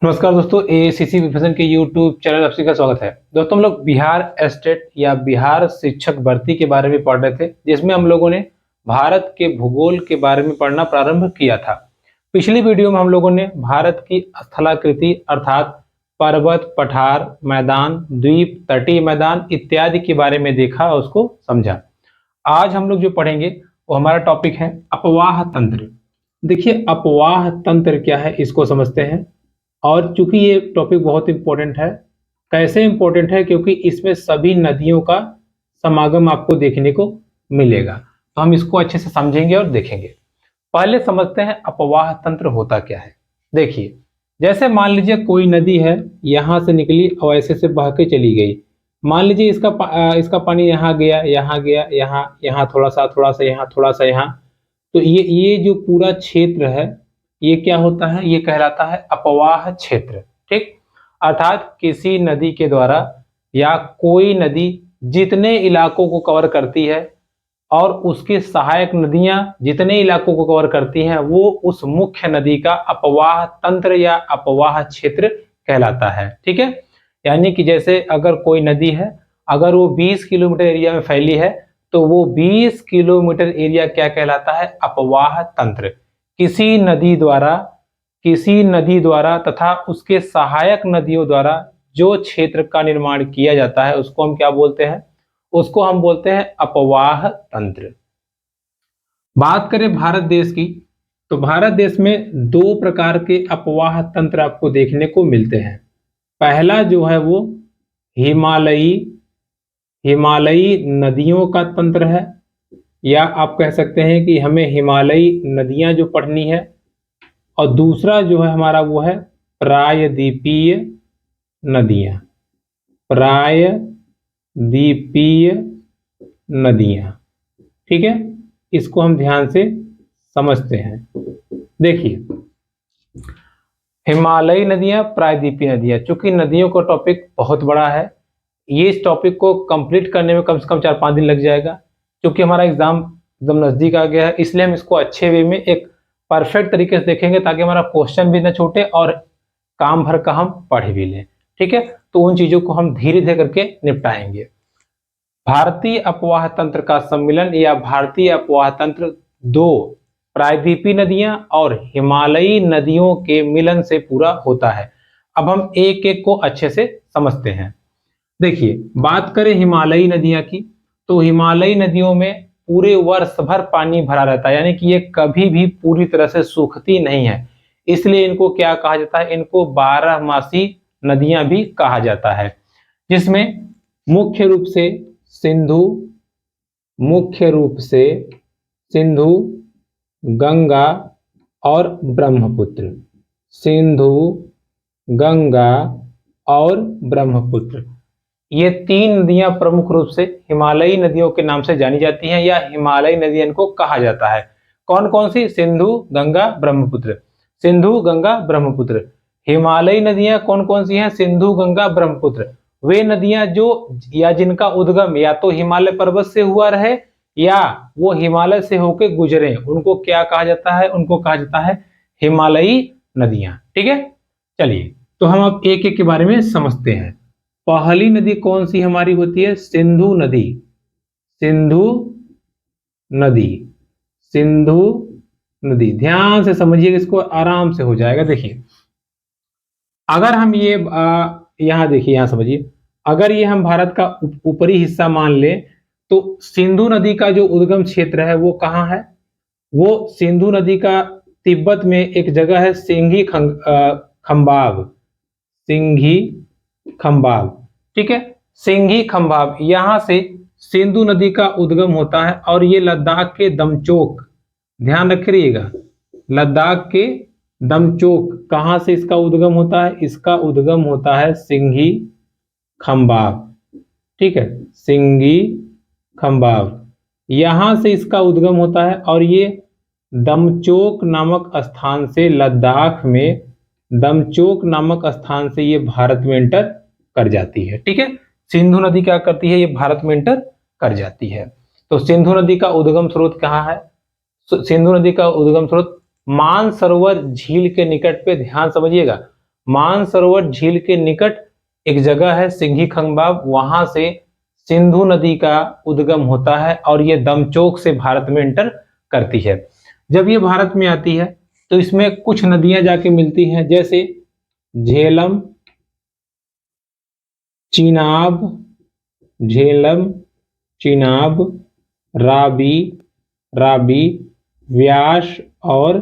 नमस्कार दोस्तों, एसीसी विभाजन के यूट्यूब चैनल आपका स्वागत है। दोस्तों, हम लोग बिहार स्टेट या बिहार शिक्षक भर्ती के बारे में पढ़ रहे थे, जिसमें हम लोगों ने भारत के भूगोल के बारे में पढ़ना प्रारंभ किया था। पिछली वीडियो में हम लोगों ने भारत की स्थलाकृति अर्थात पर्वत, पठार, मैदान, द्वीप, तटीय मैदान इत्यादि के बारे में देखा और उसको समझा। आज हम लोग जो पढ़ेंगे वो हमारा टॉपिक है अपवाह तंत्र। देखिए, अपवाह तंत्र क्या है इसको समझते हैं। और चूंकि ये टॉपिक बहुत इंपॉर्टेंट है, कैसे इंपॉर्टेंट है? क्योंकि इसमें सभी नदियों का समागम आपको देखने को मिलेगा, तो हम इसको अच्छे से समझेंगे और देखेंगे। पहले समझते हैं अपवाह तंत्र होता क्या है। देखिए, जैसे मान लीजिए कोई नदी है, यहाँ से निकली और ऐसे से बह के चली गई। मान लीजिए इसका पानी यहाँ गया, यहाँ गया, यहाँ यहाँ थोड़ा सा यहाँ थोड़ा सा यहाँ। तो ये जो पूरा क्षेत्र है, ये क्या होता है? ये कहलाता है अपवाह क्षेत्र। ठीक, अर्थात किसी नदी के द्वारा या कोई नदी जितने इलाकों को कवर करती है और उसके सहायक नदियां जितने इलाकों को कवर करती हैं, वो उस मुख्य नदी का अपवाह तंत्र या अपवाह क्षेत्र कहलाता है। ठीक है, यानी कि जैसे अगर कोई नदी है, अगर वो 20 किलोमीटर एरिया में फैली है, तो वो 20 किलोमीटर एरिया क्या कहलाता है? अपवाह तंत्र। किसी नदी द्वारा तथा उसके सहायक नदियों द्वारा जो क्षेत्र का निर्माण किया जाता है, उसको हम क्या बोलते हैं? उसको हम बोलते हैं अपवाह तंत्र। बात करें भारत देश की, तो भारत देश में दो प्रकार के अपवाह तंत्र आपको देखने को मिलते हैं। पहला जो है वो हिमालयी नदियों का तंत्र है, या आप कह सकते हैं कि हमें हिमालयी नदियां जो पढ़नी है। और दूसरा जो है हमारा वो है प्रायद्वीपीय नदियां। प्रायद्वीपीय नदियां, ठीक है, इसको हम ध्यान से समझते हैं। देखिए, हिमालयी नदियां, प्रायद्वीपीय नदियां, चूंकि नदियों का टॉपिक बहुत बड़ा है, ये इस टॉपिक को कंप्लीट करने में कम से कम 4-5 दिन लग जाएगा। क्योंकि हमारा एग्जाम एकदम नजदीक आ गया है, इसलिए हम इसको अच्छे वे में एक परफेक्ट तरीके से देखेंगे, ताकि हमारा क्वेश्चन भी न छूटे और काम भर का हम पढ़ भी लें। ठीक है, तो उन चीजों को हम धीरे धीरे करके निपटाएंगे। भारतीय अपवाह तंत्र का सम्मिलन या भारतीय अपवाह तंत्र दो प्रायद्वीपीय नदियां और हिमालयी नदियों के मिलन से पूरा होता है। अब हम एक एक को अच्छे से समझते हैं। देखिए, बात करें हिमालयी नदियां की, तो हिमालयी नदियों में पूरे वर्ष भर पानी भरा रहता है, यानी कि ये कभी भी पूरी तरह से सूखती नहीं है। इसलिए इनको क्या कहा जाता है? इनको 12मासी नदियां भी कहा जाता है, जिसमें मुख्य रूप से सिंधु, गंगा और ब्रह्मपुत्र। सिंधु, गंगा और ब्रह्मपुत्र, ये तीन नदियां प्रमुख रूप से हिमालयी नदियों के नाम से जानी जाती हैं, या हिमालयी नदियां इनको कहा जाता है। कौन कौन सी? सिंधु, गंगा, ब्रह्मपुत्र। सिंधु, गंगा, ब्रह्मपुत्र। हिमालयी नदियां कौन कौन सी हैं? सिंधु, गंगा, ब्रह्मपुत्र। वे नदियां जो या जिनका उद्गम या तो हिमालय पर्वत से हुआ रहे या वो हिमालय से होकर गुजरे, उनको क्या कहा जाता है? उनको कहा जाता है हिमालयी नदियां। ठीक है, चलिए, तो हम अब एक एक के बारे में समझते हैं। पहली नदी कौन सी हमारी होती है? सिंधु नदी। सिंधु नदी, सिंधु नदी, ध्यान से समझिएगा, इसको आराम से हो जाएगा। देखिए, अगर हम ये यहां देखिए, यहां समझिए, अगर ये हम भारत का ऊपरी हिस्सा मान ले, तो सिंधु नदी का जो उद्गम क्षेत्र है वो कहाँ है? वो सिंधु नदी का तिब्बत में एक जगह है, सिंघी खंबाब। ठीक है, सिंघी खंबाब, यहां से सिंधु नदी का उद्गम होता है और ये लद्दाख के दमचोक, ध्यान रखिएगा, लद्दाख के दमचोक, कहां से इसका उद्गम होता है? इसका उद्गम होता है सिंघी खंबाब। ठीक है, सिंघी खंबाब, यहां से इसका उद्गम होता है और ये दमचोक नामक स्थान से, लद्दाख में दमचोक नामक स्थान से ये भारत में एंटर कर जाती है। ठीक है, सिंधु नदी क्या करती है? ये भारत में एंटर कर जाती है। तो सिंधु नदी का उद्गम स्रोत कहाँ है? सिंधु नदी का उद्गम स्रोत मानसरोवर झील के निकट पे, ध्यान समझिएगा, मानसरोवर झील के निकट एक जगह है सिंघी खंबाब, वहां से सिंधु नदी का उद्गम होता है और ये दमचोक से भारत में एंटर करती है। जब ये भारत में आती है तो इसमें कुछ नदियां जाके मिलती हैं, जैसे झेलम, चिनाब, झेलम, चिनाब, रावी, रावी, व्यास और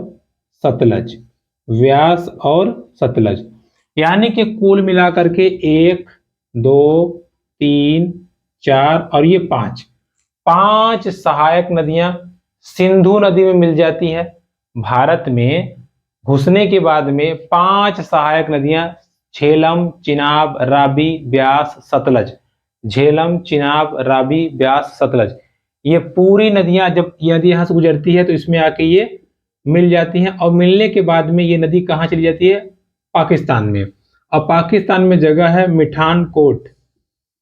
सतलज, व्यास और सतलज। यानी कि कुल मिलाकर के 1, 2, 3, 4 और ये 5 सहायक नदियां सिंधु नदी में मिल जाती है। भारत में घुसने के बाद में 5 सहायक नदियां झेलम, चिनाब, रावी, ब्यास, सतलज, झेलम, चिनाब, रावी, ब्यास, सतलज, ये पूरी नदियां जब यदि यहां से गुजरती है तो इसमें आके ये मिल जाती हैं और मिलने के बाद में ये नदी कहाँ चली जाती है? पाकिस्तान में। और पाकिस्तान में जगह है मिठानकोट,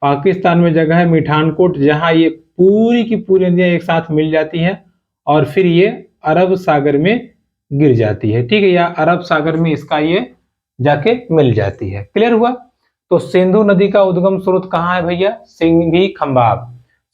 पाकिस्तान में जगह है मिठानकोट, जहां ये पूरी की पूरी नदियां एक साथ मिल जाती हैं और फिर ये अरब सागर में गिर जाती है। ठीक है, या अरब सागर में इसका ये जाके मिल जाती है। क्लियर हुआ? तो सिंधु नदी का उद्गम स्रोत कहाँ है भैया? सिंघी खंबाब।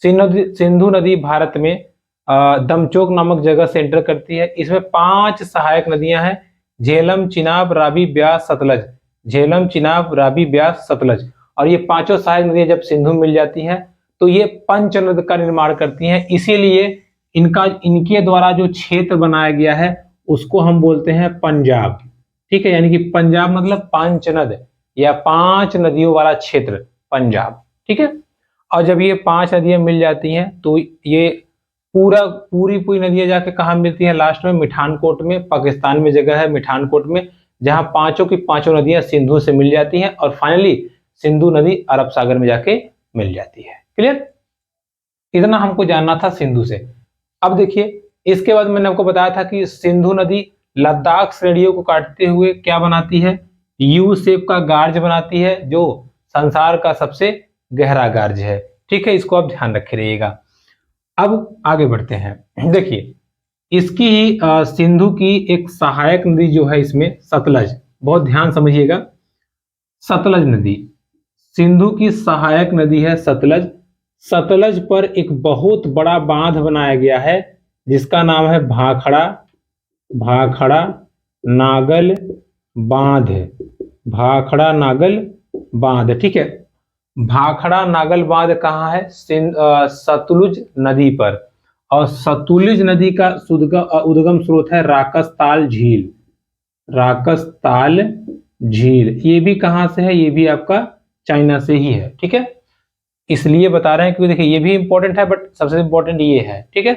सिंधु नदी भारत में दमचोक नामक जगह से एंटर करती है। इसमें 5 सहायक नदियां हैं, झेलम, चिनाब, रावी, ब्यास, सतलज, झेलम, चिनाब, रावी, ब्यास, सतलज। और ये पांचों सहायक नदियां जब सिंधु में मिल जाती हैं तो ये पंचनद का निर्माण करती हैं। इसीलिए इनके द्वारा जो क्षेत्र बनाया गया है उसको हम बोलते हैं पंजाब। ठीक है, यानी कि पंजाब मतलब पंचनद या 5 नदियों वाला क्षेत्र पंजाब। ठीक है, और जब ये 5 नदियां मिल जाती हैं तो ये पूरी नदियां जाके कहाँ मिलती हैं? लास्ट में मिठानकोट में, पाकिस्तान में जगह है मिठानकोट में, जहां पांचों की पांचों नदियां सिंधु से मिल जाती हैं और फाइनली सिंधु नदी अरब सागर में जाके मिल जाती है। क्लियर? इतना हमको जानना था सिंधु से। अब देखिए, इसके बाद मैंने आपको बताया था कि सिंधु नदी लद्दाख श्रेणियों को काटते हुए क्या बनाती है? यू शेप का गार्ज बनाती है, जो संसार का सबसे गहरा गार्ज है। ठीक है, इसको आप ध्यान रखे रहिएगा। अब आगे बढ़ते हैं। देखिए, इसकी ही सिंधु की एक सहायक नदी जो है इसमें सतलज, बहुत ध्यान समझिएगा। सतलज नदी सिंधु की सहायक नदी है सतलज। सतलज पर एक बहुत बड़ा बांध बनाया गया है जिसका नाम है भाखड़ा, भाखड़ा नागल बांध, भाखड़ा नागल बांध। ठीक है, भाखड़ा नागल बांध कहाँ है? सतलुज नदी पर। और सतलुज नदी का उद्गम स्रोत है राकसताल झील, राकसताल झील। ये भी कहां से है? ये भी आपका चाइना से ही है। ठीक है, इसलिए बता रहे हैं क्योंकि देखिए ये भी इंपॉर्टेंट है, बट सबसे इंपॉर्टेंट ये है। ठीक है,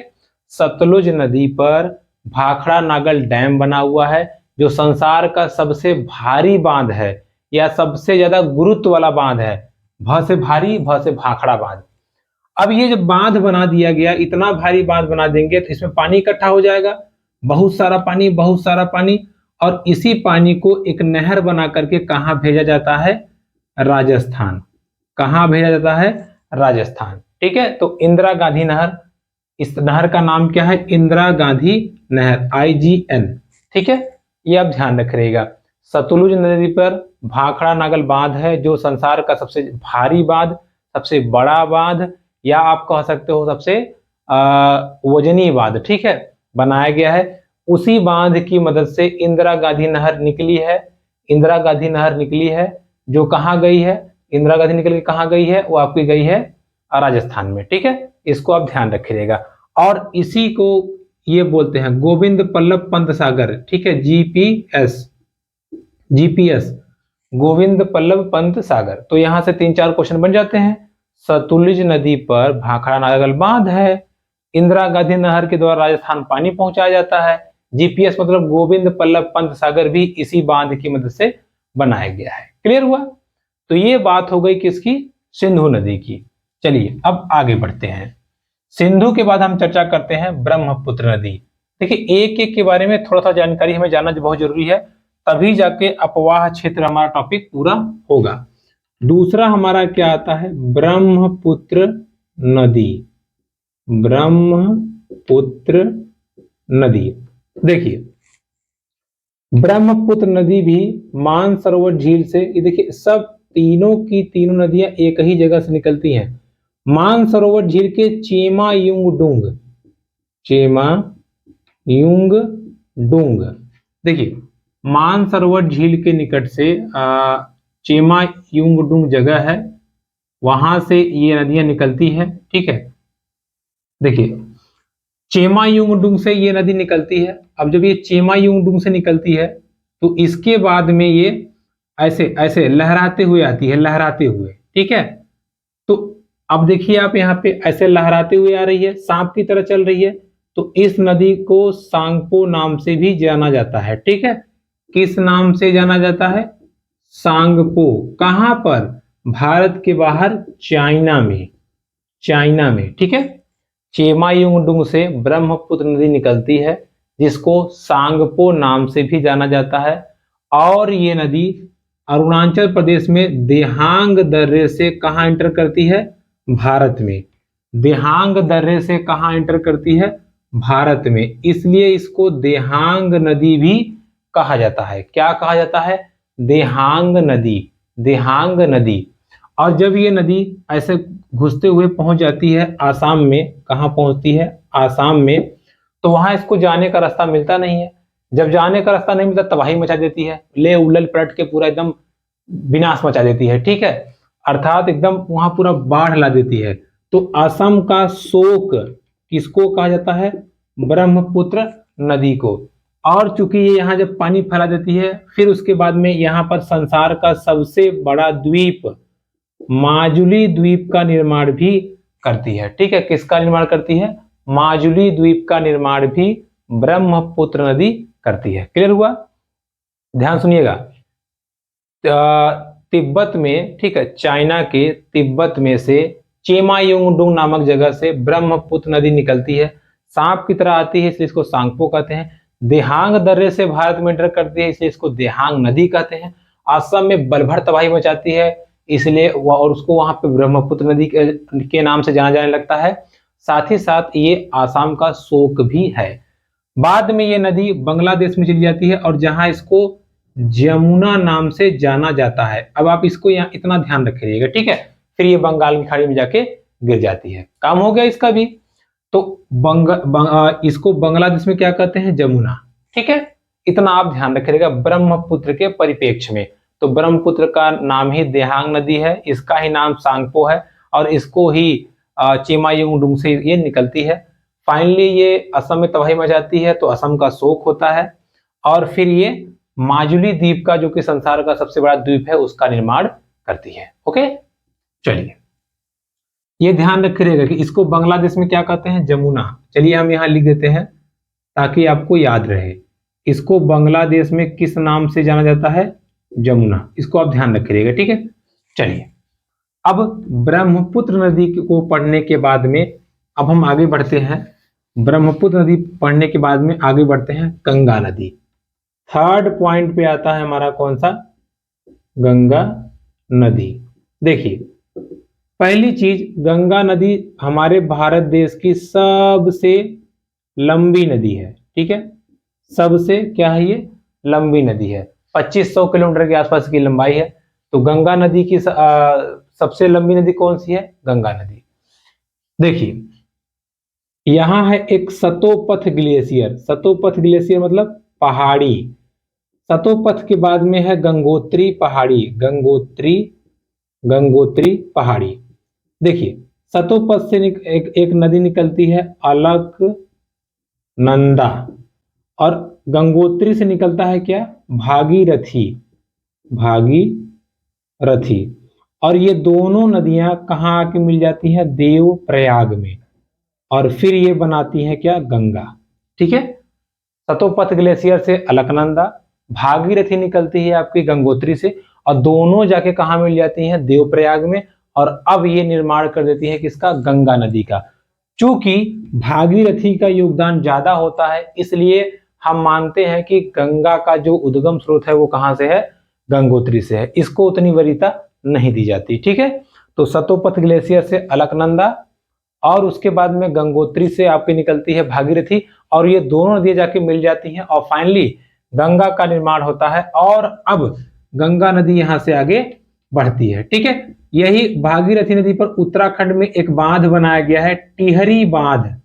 सतलुज नदी पर भाखड़ा नागल डैम बना हुआ है, जो संसार का सबसे भारी बांध है या सबसे ज्यादा गुरुत्व वाला बांध है। भ से भारी, भ से भाखड़ा बांध। अब ये जब बांध बना दिया गया, इतना भारी बांध बना देंगे तो इसमें पानी इकट्ठा हो जाएगा, बहुत सारा पानी, बहुत सारा पानी। और इसी पानी को एक नहर बना करके कहाँ भेजा जाता है? राजस्थान। कहाँ भेजा जाता है? राजस्थान। ठीक है, तो इंदिरा गांधी नहर, इस नहर का नाम क्या है? इंदिरा गांधी नहर, IGN। ठीक है, ये आप ध्यान रख रहिएगा। सतलुज नदी पर भाखड़ा नागल बांध है, जो संसार का सबसे भारी बांध, सबसे बड़ा बांध, या आप कह सकते हो सबसे वजनी बांध। ठीक है, बनाया गया है। उसी बांध की मदद से इंदिरा गांधी नहर निकली है। इंदिरा गांधी नहर निकली है जो कहाँ गई है? इंदिरा गांधी निकल के कहाँ गई है? वो आपकी गई है राजस्थान में। ठीक है, इसको आप ध्यान रखिएगा। और इसी को ये बोलते हैं गोविंद बल्लभ पंत सागर। ठीक है, जीपीएस, गोविंद बल्लभ पंत सागर। तो यहां से 3-4 क्वेश्चन बन जाते हैं। सतलुज नदी पर भाखड़ा नागल बांध है, इंदिरा गांधी नहर के द्वारा राजस्थान पानी पहुंचाया जाता है, जीपीएस मतलब गोविंद बल्लभ पंत सागर भी इसी बांध की मदद से बनाया गया है। क्लियर हुआ? तो ये बात हो गई किसकी? सिंधु नदी की। चलिए अब आगे बढ़ते हैं। सिंधु के बाद हम चर्चा करते हैं ब्रह्मपुत्र नदी। देखिए, एक एक के बारे में थोड़ा सा जानकारी हमें जानना बहुत जरूरी है, तभी जाके अपवाह क्षेत्र हमारा टॉपिक पूरा होगा। दूसरा हमारा क्या आता है? ब्रह्मपुत्र नदी, ब्रह्मपुत्र नदी। देखिए, ब्रह्मपुत्र नदी भी मानसरोवर झील से, ये देखिए सब तीनों की तीनों नदियां एक ही जगह से निकलती हैं। मानसरोवर झील के चेमा युंगडुंग, देखिए मानसरोवर झील के निकट से चेमा युंगडुंग जगह है, वहां से ये नदियां निकलती है। ठीक है, देखिए चेमायुंगडुंग से ये नदी निकलती है। अब जब ये चेमायुंगडुंग से निकलती है तो इसके बाद में ये ऐसे ऐसे लहराते हुए आती है, लहराते हुए। ठीक है, तो अब देखिए आप यहाँ पे ऐसे लहराते हुए आ रही है, सांप की तरह चल रही है। तो इस नदी को सांगपो नाम से भी जाना जाता है। ठीक है, किस नाम से जाना जाता है? सांगपो। कहां पर? भारत के बाहर, चाइना में, चाइना में। ठीक है, चेमायुंगडुंग से ब्रह्मपुत्र नदी निकलती है, जिसको सांगपो नाम से भी जाना जाता है। और ये नदी अरुणाचल प्रदेश में देहांग दर्रे से कहाँ एंटर करती है? भारत में। देहांग दर्रे से कहाँ एंटर करती है? भारत में। इसलिए इसको देहांग नदी भी कहा जाता है। क्या कहा जाता है? देहांग नदी, देहांग नदी। और जब ये नदी ऐसे घुसते हुए पहुंच जाती है आसाम में, कहाँ पहुंचती है? आसाम में। तो वहां इसको जाने का रास्ता मिलता नहीं है। जब जाने का रास्ता नहीं मिलता, तबाही मचा देती है, ले उलल पलट के पूरा एकदम विनाश मचा देती है। ठीक है, अर्थात एकदम वहां पूरा बाढ़ ला देती है। तो असम का शोक किसको कहा जाता है? ब्रह्मपुत्र नदी को। और चूंकि ये यहाँ जब पानी फैला देती है, फिर उसके बाद में यहाँ पर संसार का सबसे बड़ा द्वीप माजुली द्वीप का निर्माण भी करती है। ठीक है, किसका निर्माण करती है? माजुली द्वीप का निर्माण भी ब्रह्मपुत्र नदी करती है। क्लियर हुआ? ध्यान सुनिएगा। तिब्बत में, ठीक है, चाइना के तिब्बत में से चेमायुंगडुंग नामक जगह से ब्रह्मपुत्र नदी निकलती है, सांप की तरह आती है, इसलिए इसको सांगपो कहते हैं। देहांग दर्रे से भारत में एंटर करती है, इसलिए इसको देहांग नदी कहते हैं। असम में बलभर तबाही मचाती है, इसलिए और उसको वहां पे ब्रह्मपुत्र नदी के नाम से जाना जाने लगता है। साथ ही साथ ये आसाम का शोक भी है। बाद में ये नदी बांग्लादेश में चली जाती है, और जहां इसको जमुना नाम से जाना जाता है। अब आप इसको यहाँ इतना ध्यान रखिएगा। ठीक है, फिर ये बंगाल की खाड़ी में जाके गिर जाती है। काम हो गया इसका भी। तो इसको बांग्लादेश में क्या कहते हैं? जमुना। ठीक है, इतना आप ध्यान रखिएगा ब्रह्मपुत्र के परिप्रेक्ष्य में। तो ब्रह्मपुत्र का नाम ही देहांग नदी है, इसका ही नाम सांगपो है, और इसको ही चेमायुंगडुंग से ये निकलती है। फाइनली ये असम में तबाही मचाती है, तो असम का शोक होता है, और फिर ये माजुली द्वीप का, जो कि संसार का सबसे बड़ा द्वीप है, उसका निर्माण करती है। ओके, चलिए ये ध्यान रखिएगा कि इसको बांग्लादेश में क्या कहते हैं? जमुना। चलिए हम यहाँ लिख देते हैं ताकि आपको याद रहे। इसको बांग्लादेश में किस नाम से जाना जाता है? जमुना। इसको आप ध्यान रखिएगा। ठीक है, चलिए अब ब्रह्मपुत्र नदी को पढ़ने के बाद में अब हम आगे बढ़ते हैं। ब्रह्मपुत्र नदी पढ़ने के बाद में आगे बढ़ते हैं गंगा नदी। थर्ड पॉइंट पे आता है हमारा कौन सा? गंगा नदी। देखिए पहली चीज, गंगा नदी हमारे भारत देश की सबसे लंबी नदी है। ठीक है, सबसे क्या है? ये लंबी नदी है, 2500 किलोमीटर के आसपास की लंबाई है। तो गंगा नदी की सबसे लंबी नदी कौन सी है? गंगा नदी। देखिए यहां है एक सतोपथ ग्लेशियर। सतोपथ ग्लेशियर मतलब पहाड़ी। सतोपथ के बाद में है गंगोत्री पहाड़ी। गंगोत्री पहाड़ी। देखिए सतोपथ से एक नदी निकलती है अलकनंदा, और गंगोत्री से निकलता है क्या? भागीरथी। और ये दोनों नदियां कहाँ आके मिल जाती हैं? देवप्रयाग में, और फिर ये बनाती हैं क्या? गंगा। ठीक है, सतोपथ ग्लेशियर से अलकनंदा, भागीरथी निकलती है आपकी गंगोत्री से, और दोनों जाके कहाँ मिल जाती हैं? देवप्रयाग में। और अब ये निर्माण कर देती है किसका? गंगा नदी का। चूंकि भागीरथी का योगदान ज्यादा होता है, इसलिए हम मानते हैं कि गंगा का जो उद्गम स्रोत है वो कहां से है? गंगोत्री से है। इसको उतनी वरीयता नहीं दी जाती। ठीक है, तो सतोपथ ग्लेशियर से अलकनंदा, और उसके बाद में गंगोत्री से आपकी निकलती है भागीरथी, और ये दोनों नदियां जाके मिल जाती हैं, और फाइनली गंगा का निर्माण होता है और अब गंगा नदी यहां से आगे बढ़ती है। ठीक है, यही भागीरथी नदी पर उत्तराखंड में एक बांध बनाया गया है, टिहरी बांध।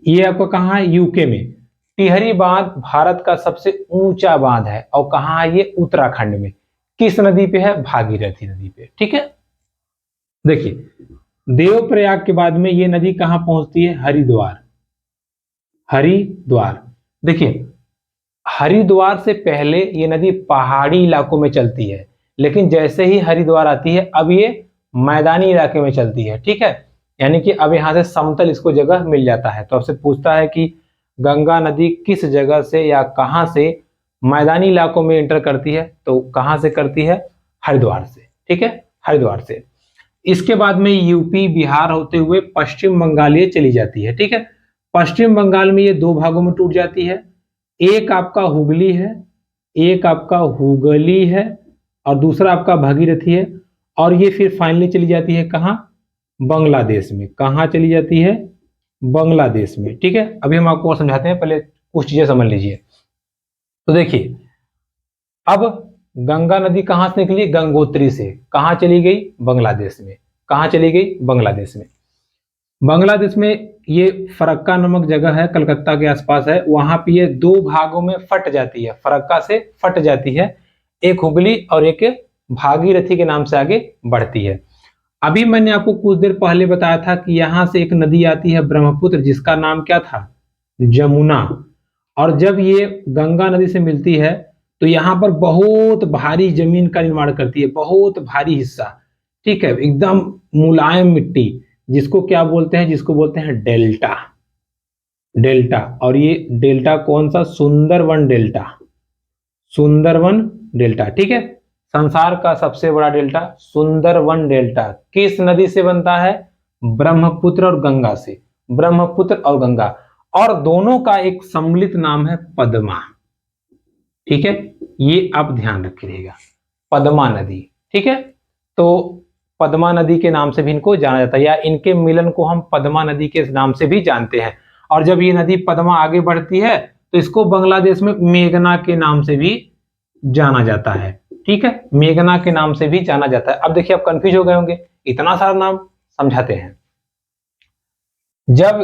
ये आपको कहाँ है? यूके में। टिहरी बांध भारत का सबसे ऊंचा बांध है और कहाँ है ये? उत्तराखंड में। किस नदी पे है? भागीरथी नदी पे। ठीक है, देखिए देवप्रयाग के बाद में ये नदी कहां पहुंचती है? हरिद्वार। हरिद्वार, देखिए हरिद्वार से पहले ये नदी पहाड़ी इलाकों में चलती है, लेकिन जैसे ही हरिद्वार आती है अब ये मैदानी इलाके में चलती है। ठीक है, यानी कि अब यहां से समतल इसको जगह मिल जाता है। तो आपसे पूछता है कि गंगा नदी किस जगह से या कहां से मैदानी इलाकों में एंटर करती है? तो कहां से करती है? हरिद्वार से। ठीक है, हरिद्वार से। इसके बाद में यूपी बिहार होते हुए पश्चिम बंगाल ये चली जाती है। ठीक है, पश्चिम बंगाल में ये दो भागों में टूट जाती है, एक आपका हुगली है, एक आपका हुगली है और दूसरा आपका भागीरथी है। और ये फिर फाइनली चली जाती है कहाँ? बांग्लादेश में। कहाँ चली जाती है? बांग्लादेश में। ठीक है, अभी हम आपको और समझाते हैं, पहले कुछ चीजें समझ लीजिए। तो देखिए अब गंगा नदी कहां से निकली? गंगोत्री से। कहां चली गई? बांग्लादेश में। कहां चली गई? बांग्लादेश में। बांग्लादेश में ये फरक्का नामक जगह है, कलकत्ता के आसपास है, वहां पे ये दो भागों में फट जाती है, फरक्का से फट जाती है, एक हुगली और एक भागीरथी के नाम से आगे बढ़ती है। अभी मैंने आपको कुछ देर पहले बताया था कि यहां से एक नदी आती है ब्रह्मपुत्र, जिसका नाम क्या था? जमुना। और जब ये गंगा नदी से मिलती है तो यहाँ पर बहुत भारी जमीन का निर्माण करती है, बहुत भारी हिस्सा। ठीक है, एकदम मुलायम मिट्टी, जिसको क्या बोलते हैं? जिसको बोलते हैं डेल्टा। डेल्टा, और ये डेल्टा कौन सा? सुंदरवन डेल्टा। सुंदरवन डेल्टा। ठीक है, संसार का सबसे बड़ा डेल्टा सुंदरवन डेल्टा किस नदी से बनता है? ब्रह्मपुत्र और गंगा से। ब्रह्मपुत्र और गंगा, और दोनों का एक सम्मिलित नाम है पद्मा। ठीक है, ये आप ध्यान रखिएगा, पद्मा नदी। ठीक है, तो पद्मा नदी के नाम से भी इनको जाना जाता है, या इनके मिलन को हम पद्मा नदी के नाम से भी जानते हैं। और जब ये नदी पद्मा आगे बढ़ती है तो इसको बांग्लादेश में मेघना के नाम से भी जाना जाता है। ठीक है, मेघना के नाम से भी जाना जाता है। अब देखिए आप कंफ्यूज हो गए होंगे, इतना सारा नाम समझाते हैं। जब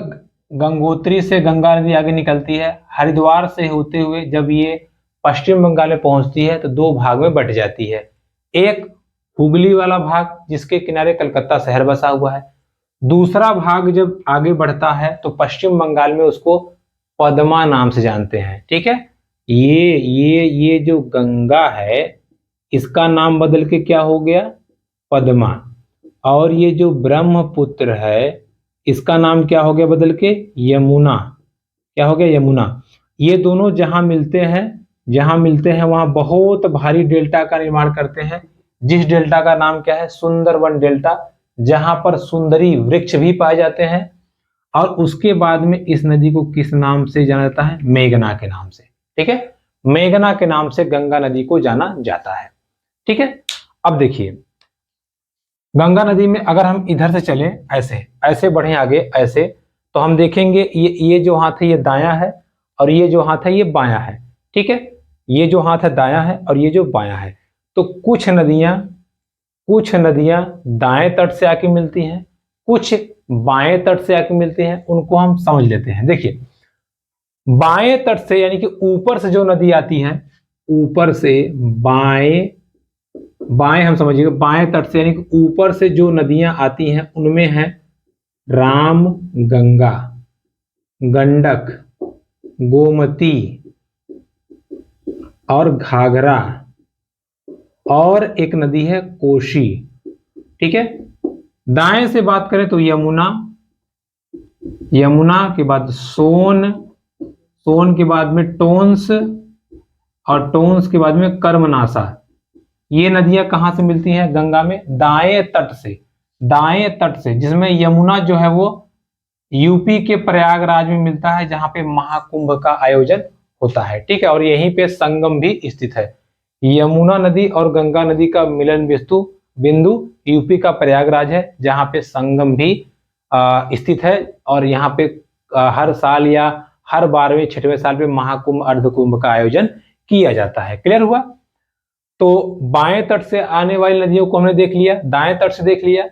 गंगोत्री से गंगा नदी आगे निकलती है, हरिद्वार से होते हुए जब ये पश्चिम बंगाल में पहुंचती है तो दो भाग में बट जाती है। एक हुगली वाला भाग जिसके किनारे कलकत्ता शहर बसा हुआ है, दूसरा भाग जब आगे बढ़ता है तो पश्चिम बंगाल में उसको पद्मा नाम से जानते हैं। ठीक है, ये जो गंगा है इसका नाम बदल के क्या हो गया? पद्मा। और ये जो ब्रह्मपुत्र है इसका नाम क्या हो गया बदल के? यमुना। क्या हो गया? यमुना। ये दोनों जहां मिलते हैं वहां बहुत भारी डेल्टा का निर्माण करते हैं, जिस डेल्टा का नाम क्या है? सुंदरवन डेल्टा, जहां पर सुंदरी वृक्ष भी पाए जाते हैं। और उसके बाद में इस नदी को किस नाम से जाना जाता है? मेघना के नाम से। ठीक है, मेघना के नाम से गंगा नदी को जाना जाता है। ठीक है, अब देखिए गंगा नदी में अगर हम इधर से चलें, ऐसे ऐसे बढ़े आगे ऐसे, तो हम देखेंगे ये जो हाथ है ये दायां है और ये जो हाथ है ये बायां है। ठीक है, ये जो हाथ है दायां है और ये जो बायां है। तो कुछ नदियां दाएं तट से आके मिलती हैं, कुछ बाएं तट से आके मिलती हैं, उनको हम समझ लेते हैं। देखिए बाएं तट से यानी कि ऊपर से जो नदी आती है, ऊपर से बाएं हम समझिएगा, बाएं तट से यानी कि ऊपर से जो नदियां आती हैं उनमें है राम गंगा, गंडक, गोमती और घाघरा, और एक नदी है कोशी। ठीक है, दाएं से बात करें तो यमुना, यमुना के बाद सोन, सोन के बाद में टोंस और टोंस के बाद में कर्मनासा। ये नदियां कहां से मिलती हैं गंगा में? दाएं तट से। दाएं तट से, जिसमें यमुना जो है वो यूपी के प्रयागराज में मिलता है, जहां पे महाकुंभ का आयोजन होता है। ठीक है, और यहीं पे संगम भी स्थित है। यमुना नदी और गंगा नदी का मिलन बिंदु यूपी का प्रयागराज है, जहां पे संगम भी स्थित है। और यहाँ पे हर साल या हर 12वें 6वें साल में महाकुंभ अर्धकुंभ का आयोजन किया जाता है। क्लियर हुआ? तो बाएं तट से आने वाली नदियों को हमने देख लिया, दाएं तट से देख लिया।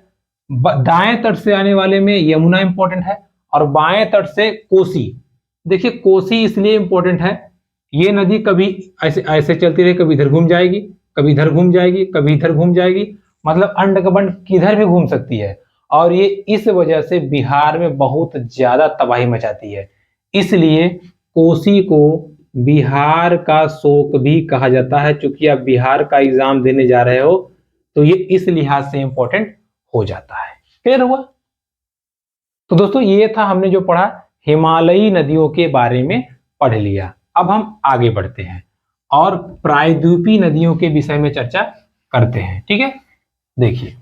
दाएं तट से आने वाले में यमुना इंपॉर्टेंट है और बाएं तट से कोसी। देखिए कोसी इसलिए इंपॉर्टेंट है, ये नदी कभी ऐसे ऐसे चलती रही, कभी इधर घूम जाएगी, कभी इधर घूम जाएगी, कभी इधर घूम जाएगी, मतलब अंडकबंड किधर भी घूम सकती है और ये इस वजह से बिहार में बहुत ज्यादा तबाही मचाती है। इसलिए कोसी को बिहार का शोक भी कहा जाता है। चूंकि आप बिहार का एग्जाम देने जा रहे हो तो ये इस लिहाज से इंपॉर्टेंट हो जाता है। क्लियर हुआ? तो दोस्तों ये था हमने जो पढ़ा, हिमालयी नदियों के बारे में पढ़ लिया। अब हम आगे बढ़ते हैं और प्रायद्वीपीय नदियों के विषय में चर्चा करते हैं। ठीक है, देखिए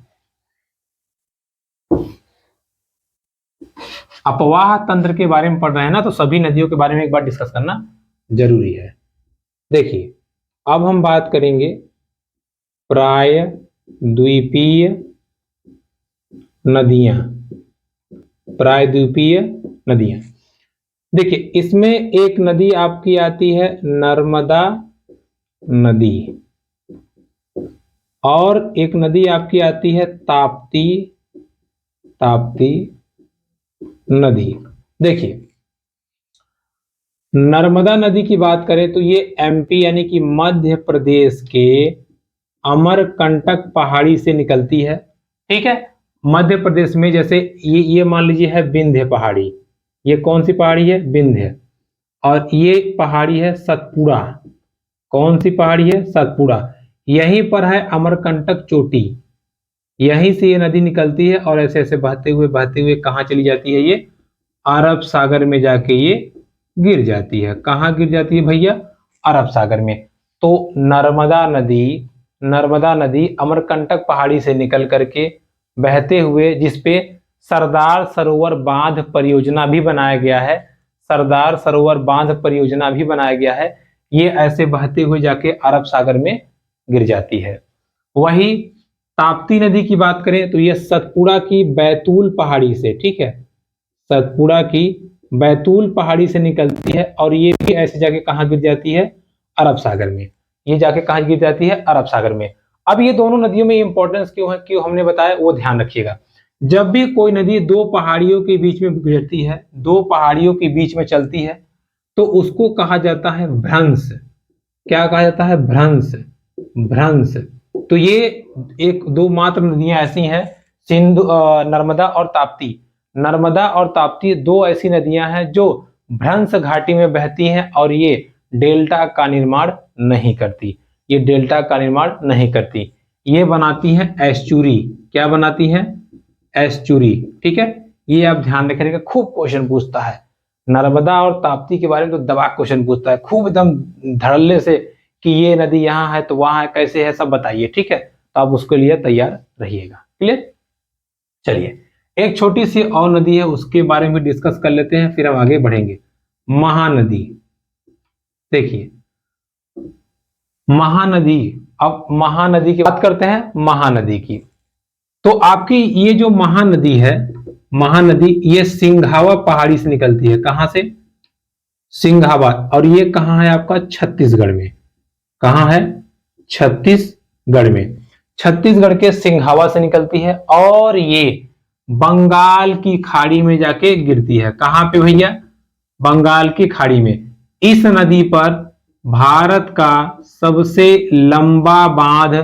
अपवाह तंत्र के बारे में पढ़ रहे हैं ना, तो सभी नदियों के बारे में एक बार डिस्कस करना जरूरी है। देखिए अब हम बात करेंगे प्रायद्वीपीय नदियां। प्रायद्वीपीय नदियां, देखिए इसमें एक नदी आपकी आती है नर्मदा नदी और एक नदी आपकी आती है ताप्ती नदी। देखिए नर्मदा नदी की बात करें तो ये एमपी यानी कि मध्य प्रदेश के अमरकंटक पहाड़ी से निकलती है। ठीक है, मध्य प्रदेश में जैसे ये मान लीजिए है विंध्य पहाड़ी, ये कौन सी पहाड़ी है? विंध्य। और ये पहाड़ी है सतपुड़ा। कौन सी पहाड़ी है? सतपुड़ा। यहीं पर है अमरकंटक चोटी, यहीं से ये नदी निकलती है और ऐसे ऐसे बहते हुए कहाँ चली जाती है? ये अरब सागर में जाके ये गिर जाती है। कहाँ गिर जाती है भैया? अरब सागर में। तो नर्मदा नदी अमरकंटक पहाड़ी से निकल करके बहते हुए, जिसपे सरदार सरोवर बांध परियोजना भी बनाया गया है, सरदार सरोवर बांध परियोजना भी बनाया गया है, ये ऐसे बहते हुए जाके अरब सागर में गिर जाती है। वही ताप्ती नदी की बात करें तो ये सतपुड़ा की बैतूल पहाड़ी से, ठीक है, सतपुड़ा की बैतूल पहाड़ी से निकलती है और ये भी ऐसे जाके कहाँ गिर जाती है? अरब सागर में। ये जाके कहाँ गिर जाती है? अरब सागर में। अब ये दोनों नदियों में इंपॉर्टेंस क्यों है, क्यों हमने बताया, वो ध्यान रखिएगा। जब भी कोई नदी दो पहाड़ियों के बीच में गुजरती है, दो पहाड़ियों के बीच में चलती है, तो उसको कहा जाता है भ्रंश। क्या कहा जाता है? भ्रंश। तो ये एक दो मात्र नदियां ऐसी हैं, सिंधु, नर्मदा और ताप्ती। नर्मदा और ताप्ती दो ऐसी नदियां हैं जो भ्रंश घाटी में बहती हैं और ये डेल्टा का निर्माण नहीं करती। ये डेल्टा का निर्माण नहीं करती, ये बनाती हैं एस्चुरी। क्या बनाती हैं? एस्चुरी। ठीक है, ये आप ध्यान रखिएगा, खूब क्वेश्चन पूछता है नर्मदा और ताप्ती के बारे में, तो दबा क्वेश्चन पूछता है खूब एकदम धड़ल्ले से कि ये नदी यहाँ है तो वहां है, कैसे है, सब बताइए। ठीक है, तो आप उसके लिए तैयार रहिएगा। क्लियर? चलिए एक छोटी सी और नदी है, उसके बारे में डिस्कस कर लेते हैं, फिर हम आगे बढ़ेंगे। महानदी। देखिए महानदी, अब महानदी की बात करते हैं। महानदी की तो आपकी ये जो महानदी है, महानदी ये सिंघावा पहाड़ी से निकलती है। कहां से? सिंघावा। और ये कहां है आपका? छत्तीसगढ़ में। कहां है? छत्तीसगढ़ में। छत्तीसगढ़ के सिंघावा से निकलती है और ये बंगाल की खाड़ी में जाके गिरती है। कहां पे भैया? बंगाल की खाड़ी में। इस नदी पर भारत का सबसे लंबा बांध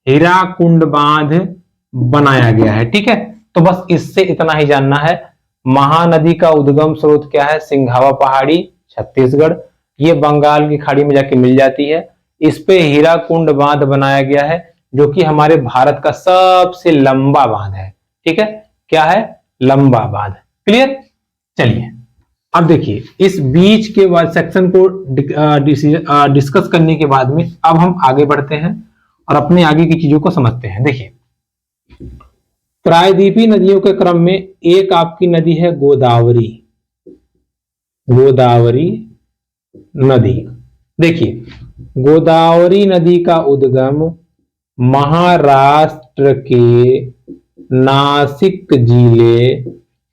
हीराकुंड बांध बनाया गया है। ठीक है, तो बस इससे इतना ही जानना है। महानदी का उद्गम स्रोत क्या है? सिंघावा पहाड़ी, छत्तीसगढ़। ये बंगाल की खाड़ी में जाके मिल जाती है। इस पे हीराकुंड बांध बनाया गया है, जो कि हमारे भारत का सबसे लंबा बांध है। ठीक है, क्या है? लंबा बांध। क्लियर? चलिए अब देखिए इस बीच के बाद सेक्शन को डिस्कस करने के बाद में अब हम आगे बढ़ते हैं और अपने आगे की चीजों को समझते हैं। देखिए प्रायद्वीपीय नदियों के क्रम में एक आपकी नदी है गोदावरी। गोदावरी नदी। देखिए गोदावरी नदी का उद्गम महाराष्ट्र के नासिक जिले,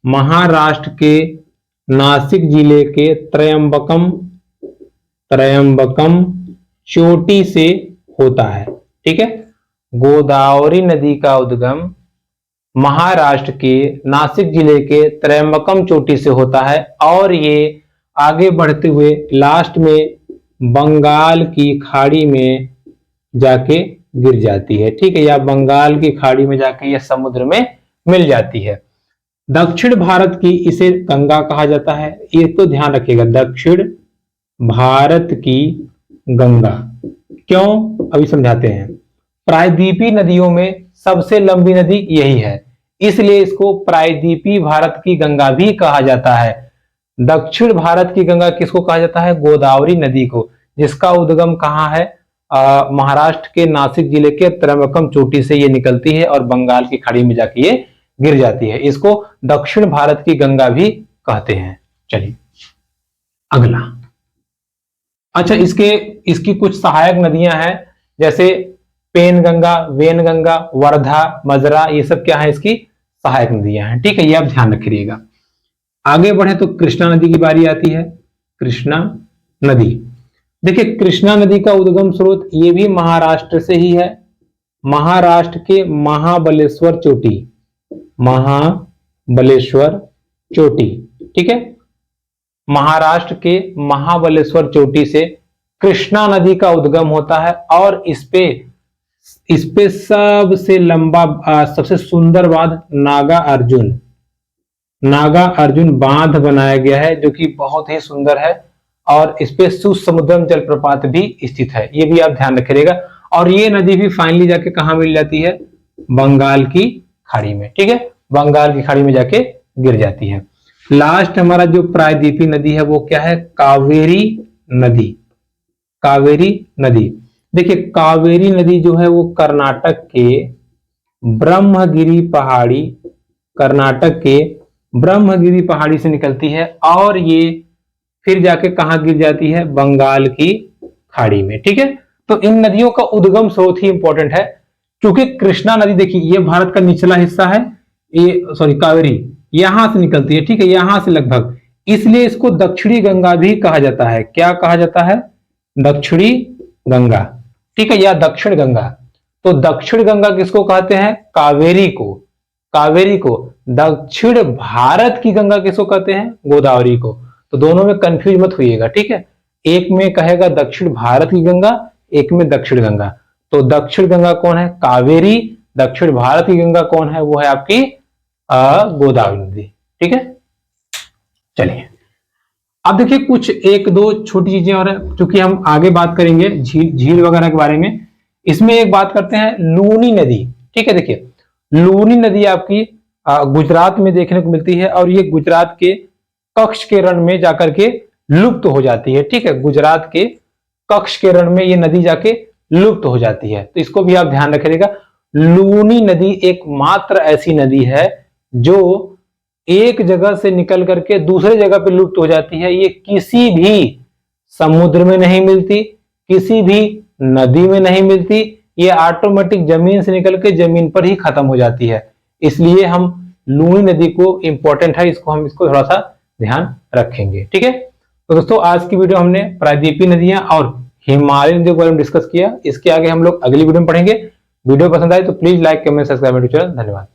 महाराष्ट्र के नासिक जिले के त्रयंबकम चोटी से होता है। ठीक है, गोदावरी नदी का उद्गम महाराष्ट्र के नासिक जिले के त्रयंबकम चोटी से होता है और ये आगे बढ़ते हुए लास्ट में बंगाल की खाड़ी में जाके गिर जाती है। ठीक है, या बंगाल की खाड़ी में जाके यह समुद्र में मिल जाती है। दक्षिण भारत की इसे गंगा कहा जाता है, ये तो ध्यान रखिएगा, दक्षिण भारत की गंगा। क्यों, अभी समझाते हैं। प्रायद्वीपीय नदियों में सबसे लंबी नदी यही है, इसलिए इसको प्रायद्वीपीय भारत की गंगा भी कहा जाता है। दक्षिण भारत की गंगा किसको कहा जाता है? गोदावरी नदी को, जिसका उद्गम कहाँ है? महाराष्ट्र के नासिक जिले के त्रयंबकम चोटी से ये निकलती है और बंगाल की खाड़ी में जाके ये गिर जाती है। इसको दक्षिण भारत की गंगा भी कहते हैं। चलिए अगला। अच्छा, इसकी कुछ सहायक नदियां हैं, जैसे पेनगंगा, वेनगंगा, वर्धा, मजरा, ये सब क्या है? इसकी सहायक नदियां हैं। ठीक है, ये आप ध्यान रखिएगा। आगे बढ़े तो कृष्णा नदी की बारी आती है। कृष्णा नदी, देखिए कृष्णा नदी का उद्गम स्रोत ये भी महाराष्ट्र से ही है, महाराष्ट्र के महाबलेश्वर चोटी, महाबलेश्वर चोटी। ठीक है, महाराष्ट्र के महाबलेश्वर चोटी से कृष्णा नदी का उद्गम होता है और इस पे सबसे लंबा, सबसे सुंदर बांध नागा अर्जुन बांध बनाया गया है, जो कि बहुत ही सुंदर है और इस पे सुसमुद्रम जलप्रपात भी स्थित है। ये भी आप ध्यान रखिएगा। और ये नदी भी फाइनली जाके कहां मिल जाती है? बंगाल की खाड़ी में। ठीक है, बंगाल की खाड़ी में जाके गिर जाती है। लास्ट हमारा जो प्रायद्वीपीय नदी है वो क्या है? कावेरी नदी। कावेरी नदी, देखिए कावेरी नदी जो है वो कर्नाटक के ब्रह्मगिरी पहाड़ी से निकलती है और ये फिर जाके कहां गिर जाती है? बंगाल की खाड़ी में। ठीक है, तो इन नदियों का उद्गम स्रोत ही इंपॉर्टेंट है, क्योंकि कृष्णा नदी देखिए ये भारत का निचला हिस्सा है, ये सॉरी कावेरी यहां से निकलती है। ठीक है, यहां से लगभग, इसलिए इसको दक्षिणी गंगा भी कहा जाता है। क्या कहा जाता है? दक्षिणी गंगा। ठीक है, या दक्षिण गंगा। तो दक्षिण गंगा किसको कहते हैं? कावेरी को। कावेरी को। दक्षिण भारत की गंगा किसको कहते हैं? गोदावरी को। तो दोनों में कंफ्यूज मत होइएगा। ठीक है, एक में कहेगा दक्षिण भारत की गंगा, एक में दक्षिण गंगा। तो दक्षिण गंगा कौन है? कावेरी। दक्षिण भारत की गंगा कौन है? वो है आपकी गोदावरी नदी। ठीक है, चलिए अब देखिए कुछ एक दो छोटी चीजें और है, चूंकि हम आगे बात करेंगे झील वगैरह के बारे में। इसमें एक बात करते हैं लूनी नदी। ठीक है, देखिए लूनी नदी आपकी गुजरात में देखने को मिलती है और ये गुजरात के कच्छ के रण में जाकर के लुप्त हो जाती है। ठीक है, गुजरात के कच्छ के रण में ये नदी जाके लुप्त हो जाती है, तो इसको भी आप ध्यान रखिएगा। लूनी नदी एकमात्र ऐसी नदी है जो एक जगह से निकल करके दूसरे जगह पे लुप्त हो जाती है। ये किसी भी समुद्र में नहीं मिलती, किसी भी नदी में नहीं मिलती, ये ऑटोमेटिक जमीन से निकल के जमीन पर ही खत्म हो जाती है। इसलिए हम लूनी नदी को इंपॉर्टेंट है, इसको थोड़ा सा ध्यान रखेंगे। ठीक है, तो दोस्तों आज की वीडियो हमने प्रायद्वीपीय नदियां और हिमालय नदियों के बारे में डिस्कस किया। इसके आगे हम लोग अगली वीडियो में पढ़ेंगे। वीडियो पसंद आए तो प्लीज लाइक, कमेंट, सब्सक्राइब मेरे चैनल। धन्यवाद।